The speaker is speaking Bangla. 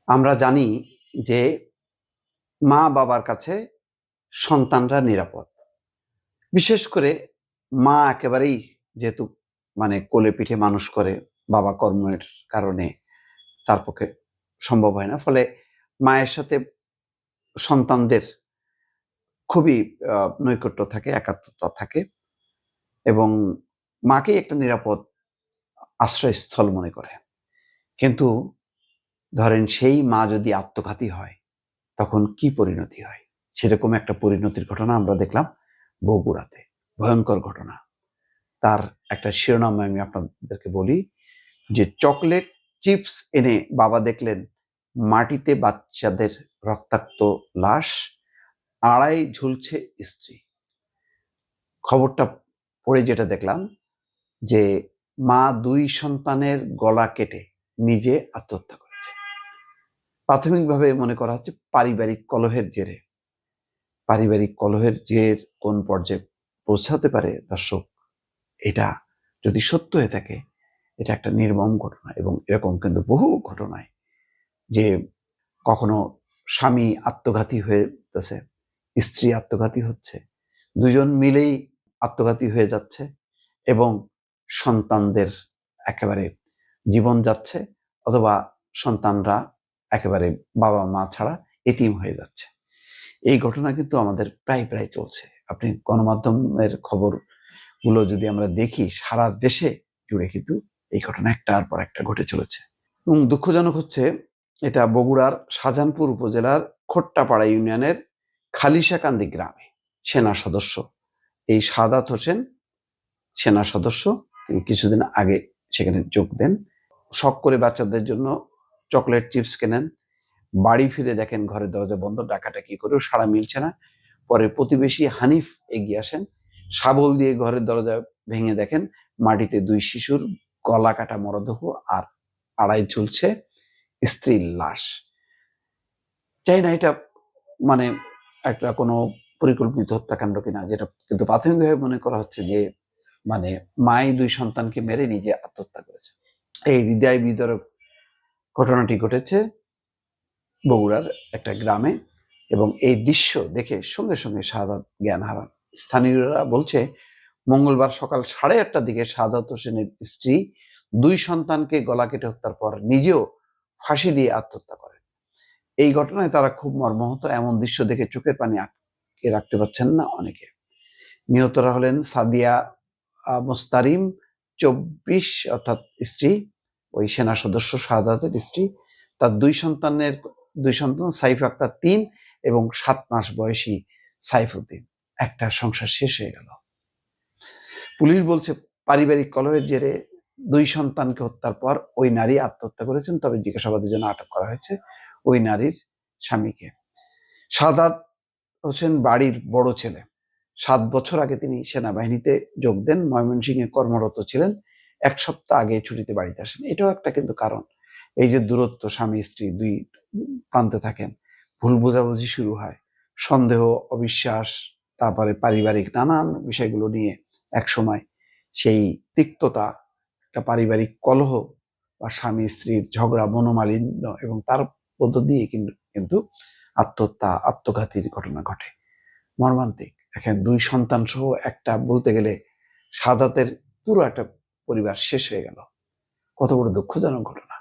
আমরা জানি যে মা বাবার কাছে সন্তানরা নিরাপদ। বিশেষ করে মা একেবারেই যেহেতু কোলে পিঠে মানুষ করে, বাবা কর্মের কারণে তার পক্ষে সম্ভব হয় না। ফলে মায়ের সাথে সন্তানদের খুবই নৈকট্য থাকে, একাত্মতা থাকে এবং মাকেই একটা নিরাপদ আশ্রয়স্থল মনে করে। কিন্তু ধরেন সেই মা যদি আত্মঘাতী হয় তখন কি পরিণতি হয়? সেরকম একটা পরিণতির ঘটনা আমরা দেখলাম বগুড়াতে। ভয়ঙ্কর ঘটনা। তার একটা শিরোনাম আমি আপনাদেরকে বলি যে চকলেট চিপস এনে বাবা দেখলেন মাটিতে বাচ্চাদের রক্তাক্ত লাশ, আড়াই ঝুলছে স্ত্রী। খবরটা পড়ে যেটা দেখলাম যে মা ২ সন্তানের গলা কেটে নিজে আত্মহত্যা করেছে। প্রাথমিকভাবে মনে করা হচ্ছে পারিবারিক কলহের জেরে। পারিবারিক কলহের জের কোন পর্যায়ে পৌঁছাতে পারে দর্শক, এটা যদি সত্য হয়ে থাকে এটা একটা নির্মম ঘটনা। এবং এরকম কিন্তু বহু ঘটনায় যে কখনো স্বামী আত্মঘাতী হয়েছে, স্ত্রী আত্মঘাতী হচ্ছে, দুজন মিলেই আত্মঘাতী হয়ে যাচ্ছে এবং সন্তানদের একেবারে জীবন যাচ্ছে, অথবা সন্তানরা একেবারে বাবা মা ছাড়া এতিম হয়ে যাচ্ছে। এই ঘটনা কিন্তু আমাদের প্রায় প্রায় চলছে। আপনি গণমাধ্যমের খবরগুলো যদি আমরা দেখি, সারা দেশে জুড়ে কিন্তু এই ঘটনা একটার পর একটা ঘটে চলেছে। এবং দুঃখজনক হচ্ছে এটা বগুড়ার শাহজাহানপুর উপজেলার খোট্টাপাড়া ইউনিয়নের খালিশাকান্দি গ্রামে সেনা সদস্য এই সাদাত হোসেন, সেনা সদস্য, তিনি কিছুদিন আগে সেখানে যোগ দেন। শখ করে বাচ্চাদের জন্য চকলেট চিপস কেনেন। বাড়ি ফিরে দেখেন ঘরের দরজা বন্ধ, ডাকাডাকি করেও সাড়া মিলছে না। পরে প্রতিবেশী হানিফ এগিয়ে আসেন, শাবল দিয়ে ঘরের দরজা ভেঙে দেখেন মাটিতে ২ শিশুর গলা কাটা মরদেহ আর আড়াই ঝুলছে স্ত্রীর লাশ। চাই না এটা মানে একটা কোনো পরিকল্পিত হত্যাকাণ্ড কিনা, যেটা কিন্তু প্রাথমিকভাবে মনে করা হচ্ছে যে মাই ২ সন্তানকে মেরে নিজে আত্মহত্যা করেছে। এই হৃদয় বিদারক ঘটনাটি ঘটেছে বগুড়ার একটা গ্রামে এবং এই দৃশ্য দেখে সঙ্গে সঙ্গে শাহাদাত জ্ঞান হারান। স্থানীয়রা বলছে মঙ্গলবার সকাল 8:30টার দিকে শাহাদাত হোসেনের স্ত্রী ২ সন্তানকে গলা কেটে হত্যার পর নিজেও ফাঁসি দিয়ে আত্মহত্যা করেন। এই ঘটনায় তারা খুব মর্মাহত। এমন দৃশ্য দেখে চোখের পানি আটকে রাখতে পারছেন না অনেকে। নিহতরা হলেন সাদিয়া মোস্তারিম ২৪, অর্থাৎ স্ত্রী, ওই সেনা সদস্য শাহাদাতের স্ত্রী। তার ২ সন্তান সাইফ আক্তার ৩ এবং ৭ মাস বয়সী সাইফুদ্দিন। একটা সংসার শেষ হয়ে গেল। পুলিশ বলছে পারিবারিক কলহের জেরে ২ সন্তানকে হত্যার পর ওই নারী আত্মহত্যা করেছেন। তবে জিজ্ঞাসাবাদের জন্য আটক করা হয়েছে ওই নারীর স্বামীকে। শাহাদাত হোসেন বাড়ির বড় ছেলে। ৭ বছর আগে তিনি সেনাবাহিনীতে যোগ দেন, ময়মনসিংহে কর্মরত ছিলেন। ১ সপ্তাহ আগে ছুটিতে বাড়িতে আসেন। এটাও একটা কিন্তু কারণ। এই যে দূরত্ব, স্বামী স্ত্রী ২ প্রান্তে থাকেন, ভুল বোঝাবুঝি শুরু হয়, সন্দেহ, অবিশ্বাস, তারপরে পারিবারিক নানান বিষয়গুলো নিয়ে একসময় সেই তিক্ততা, একটা পারিবারিক কলহ বা স্বামী স্ত্রীর ঝগড়া, মনোমালিন্য এবং তার মধ্য দিয়ে কিন্তু আত্মহত্যা, আত্মঘাতীর ঘটনা ঘটে। মর্মান্তিক। দেখেন ২ সন্তান সহ একটা, বলতে গেলে শাহাদাতের পুরো একটা পরিবার শেষ হয়ে গেল। কত বড় দুঃখজনক ঘটনা।